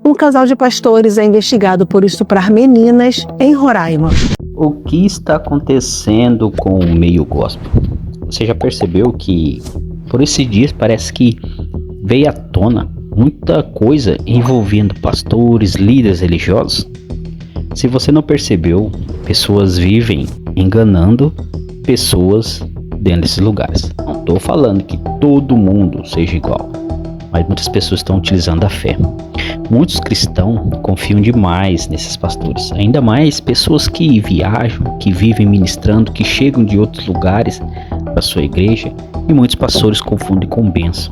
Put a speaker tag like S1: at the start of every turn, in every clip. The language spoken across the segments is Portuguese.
S1: Um casal de pastores é investigado por estuprar meninas em Roraima.
S2: O que está acontecendo com o meio gospel? Você já percebeu que por esses dias parece que veio à tona muita coisa envolvendo pastores, líderes religiosos? Se você não percebeu, pessoas vivem enganando pessoas dentro desses lugares. Não estou falando que todo mundo seja igual, mas muitas pessoas estão utilizando a fé. Muitos cristãos confiam demais nesses pastores, ainda mais pessoas que viajam, que vivem ministrando, que chegam de outros lugares para sua igreja, e muitos pastores confundem com bênção.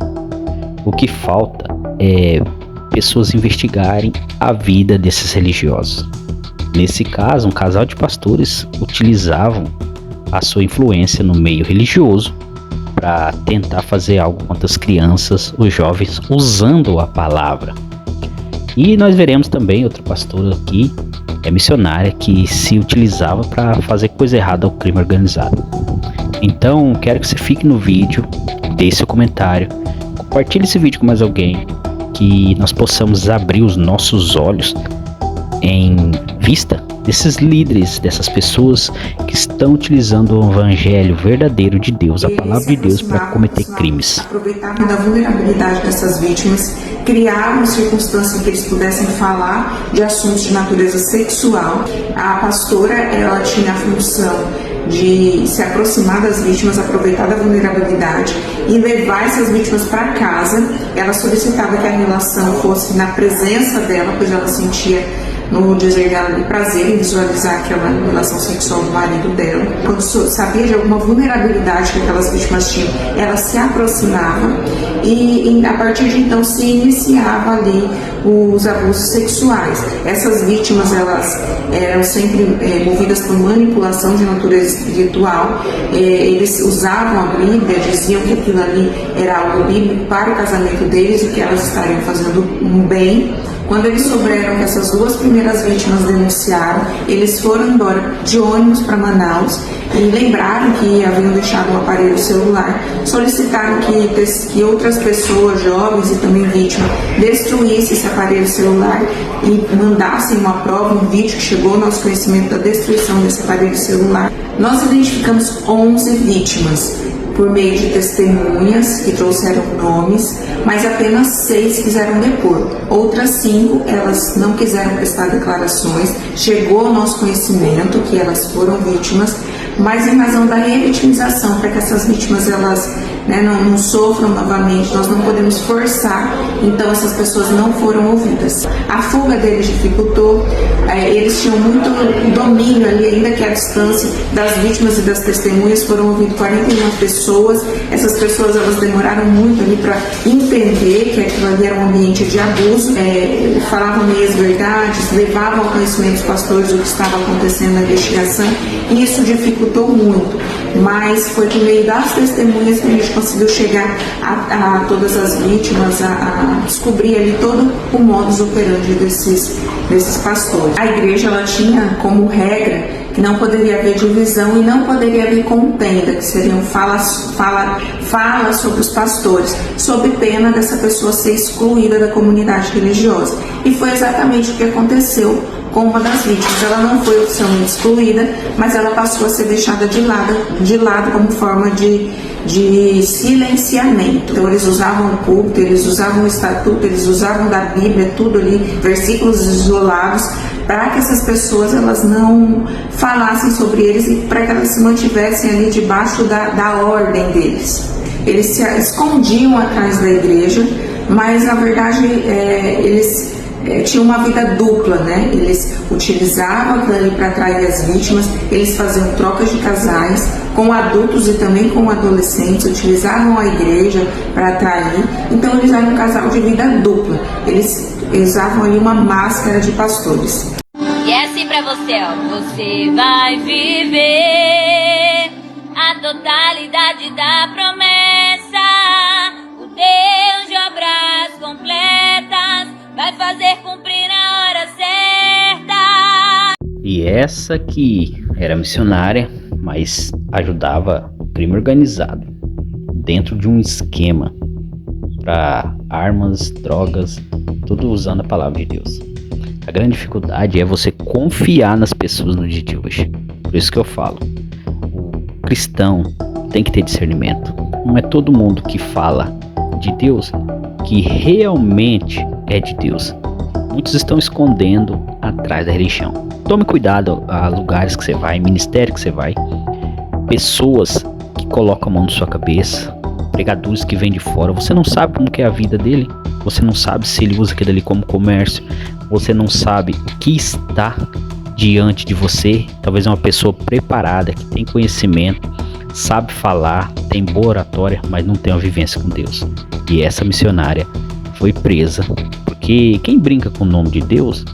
S2: O que falta é pessoas investigarem a vida desses religiosos. Nesse caso, um casal de pastores utilizavam a sua influência no meio religioso para tentar fazer algo contra as crianças, os jovens, usando a palavra. E nós veremos também outra pastora aqui, missionária, que se utilizava para fazer coisa errada ao crime organizado. Então, quero que você fique no vídeo, deixe seu comentário, compartilhe esse vídeo com mais alguém, que nós possamos abrir os nossos olhos em vista desses líderes, dessas pessoas que estão utilizando o evangelho verdadeiro de Deus, a palavra de Deus, para cometer crimes.
S3: Aproveitavam da vulnerabilidade dessas vítimas, criavam circunstâncias em que eles pudessem falar de assuntos de natureza sexual. A pastora, ela tinha a função de se aproximar das vítimas, aproveitar da vulnerabilidade e levar essas vítimas para casa. Ela solicitava que a relação fosse na presença dela, pois ela sentia no dizer dela de prazer em visualizar aquela relação sexual do marido dela. Quando sabia de alguma vulnerabilidade que aquelas vítimas tinham, ela se aproximava e a partir de então se iniciava ali os abusos sexuais. Essas vítimas, elas eram sempre movidas por manipulação de natureza espiritual. Eles usavam a Bíblia, diziam que aquilo ali era algo bíblico para o casamento deles e que elas estariam fazendo um bem. Quando eles souberam que essas duas primeiras vítimas denunciaram, eles foram embora de ônibus para Manaus e lembraram que haviam deixado um aparelho celular, solicitaram que outras pessoas, jovens e também vítimas, destruíssem esse aparelho celular e mandassem uma prova, um vídeo que chegou ao nosso conhecimento da destruição desse aparelho celular. Nós identificamos 11 vítimas por meio de testemunhas que trouxeram nomes, mas apenas 6 quiseram depor. Outras 5, elas não quiseram prestar declarações. Chegou ao nosso conhecimento que elas foram vítimas, mas em razão da revitimização, para que essas vítimas elas não sofram novamente, nós não podemos forçar, então essas pessoas não foram ouvidas. A fuga deles dificultou, eles tinham muito domínio ali, ainda que a distância das vítimas e das testemunhas. Foram ouvidas 41 pessoas. Essas pessoas, elas demoraram muito ali para entender que aquilo ali era um ambiente de abuso, falavam meias verdades, levavam ao conhecimento dos pastores o que estava acontecendo na investigação, e isso dificultou muito, mas foi por meio das testemunhas que a gente conseguiu chegar a todas as vítimas, a descobrir ali todo o modus operandi desses pastores. A igreja, ela tinha como regra que não poderia haver divisão e não poderia haver contenda, que seriam falas sobre os pastores, sob pena dessa pessoa ser excluída da comunidade religiosa. E foi exatamente o que aconteceu com uma das vítimas. Ela não foi oficialmente excluída, mas ela passou a ser deixada de lado como forma de silenciamento. Então eles usavam o púlpito, eles usavam o estatuto, eles usavam da Bíblia, tudo ali, versículos isolados, para que essas pessoas elas não falassem sobre eles e para que elas se mantivessem ali debaixo da ordem deles. Eles se escondiam atrás da igreja, mas na verdade eles tinham uma vida dupla, né? Eles utilizavam aquilo ali para atrair as vítimas, eles faziam trocas de casais com adultos e também com adolescentes, utilizavam a igreja para atrair. Então eles eram um casal de vida dupla, eles usavam ali uma máscara de pastores.
S4: E é assim pra você, ó. Você vai viver a totalidade da promessa, o Deus de obras completas vai fazer cumprir na hora certa.
S2: E essa que era missionária, mas ajudava o crime organizado dentro de um esquema para armas, drogas tudo usando a palavra de Deus. A grande dificuldade é você confiar nas pessoas no dia de hoje. Por isso que eu falo, o cristão tem que ter discernimento. Não é todo mundo que fala de Deus que realmente é de Deus. Muitos estão escondendo atrás da religião. Tome cuidado a lugares que você vai, ministério que você vai, pessoas que colocam a mão na sua cabeça, pregadores que vêm de fora. Você não sabe como que é a vida dele, você não sabe se ele usa aquilo ali como comércio, você não sabe o que está diante de você. Talvez é uma pessoa preparada, que tem conhecimento, sabe falar, tem boa oratória, mas não tem uma vivência com Deus. E essa missionária foi presa, porque quem brinca com o nome de Deus,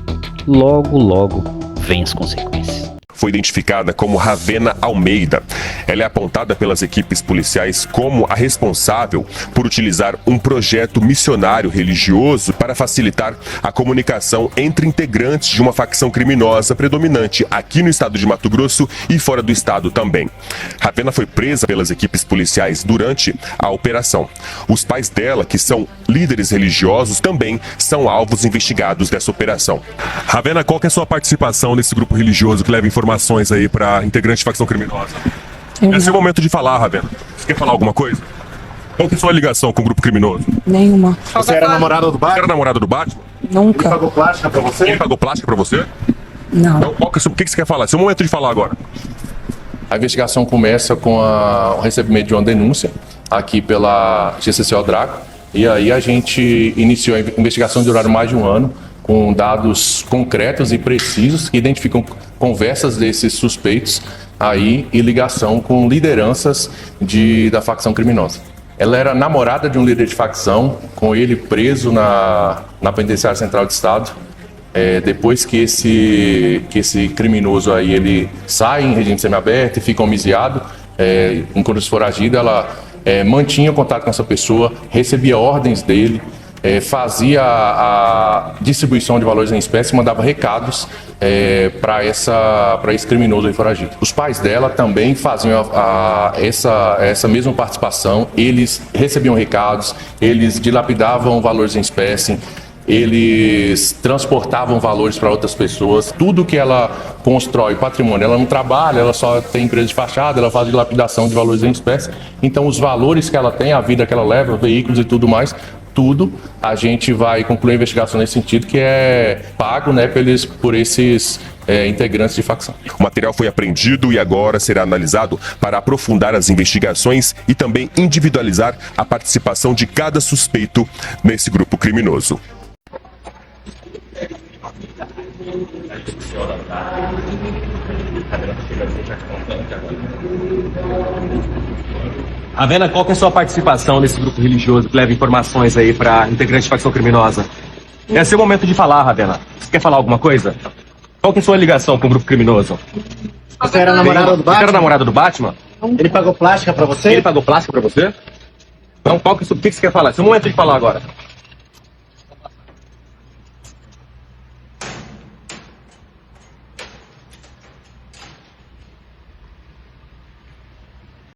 S2: logo vem as consequências.
S5: Foi identificada como Ravena Almeida. Ela é apontada pelas equipes policiais como a responsável por utilizar um projeto missionário religioso para facilitar a comunicação entre integrantes de uma facção criminosa predominante aqui no estado de Mato Grosso e fora do estado também. Ravena foi presa pelas equipes policiais durante a operação. Os pais dela, que são líderes religiosos, também são alvos investigados dessa operação. Ravena, qual que é a sua participação nesse grupo religioso que leva informações aí para integrante de facção criminosa? Esse é o momento de falar, Ravena. Você quer falar alguma coisa? Qual que é a sua ligação com o grupo criminoso?
S1: Nenhuma.
S5: Você era namorada do Batman? Você era namorada do Batman?
S1: Nunca.
S5: Ele pagou plástica pra você? Ele pagou plástica pra você?
S1: Não.
S5: Então, o que você quer falar? Esse é o momento de falar agora.
S6: A investigação começa com o recebimento de uma denúncia aqui pela GCCO Draco. E aí a gente iniciou a investigação de horário mais de um ano, com dados concretos e precisos que identificam conversas desses suspeitos aí e ligação com lideranças da facção criminosa. Ela era namorada de um líder de facção, com ele preso na penitenciária central do estado. Depois que esse criminoso aí ele sai em regime semiaberto e fica homiziado, enquanto foragido, ela mantinha contato com essa pessoa, recebia ordens dele, fazia a distribuição de valores em espécie, mandava recados para esse criminoso aí foragido. Os pais dela também faziam essa mesma participação, eles recebiam recados, eles dilapidavam valores em espécie, eles transportavam valores para outras pessoas. Tudo que ela constrói patrimônio, ela não trabalha, ela só tem empresa de fachada, ela faz dilapidação de valores em espécie. Então os valores que ela tem, a vida que ela leva, veículos e tudo mais, tudo a gente vai concluir a investigação nesse sentido, que é pago, né, por esses integrantes de facção.
S5: O material foi apreendido e agora será analisado para aprofundar as investigações e também individualizar a participação de cada suspeito nesse grupo criminoso.
S7: Ravena, qual que é a sua participação nesse grupo religioso que leva informações aí para integrante de facção criminosa? Esse é o momento de falar, Ravena. Você quer falar alguma coisa? Qual que é a sua ligação com o grupo criminoso?
S8: Você era namorada do Batman?
S7: Você era namorada do Batman?
S8: Ele pagou plástica pra você?
S7: Ele pagou plástica pra você? Então, o que você quer falar? Esse é o momento de falar agora.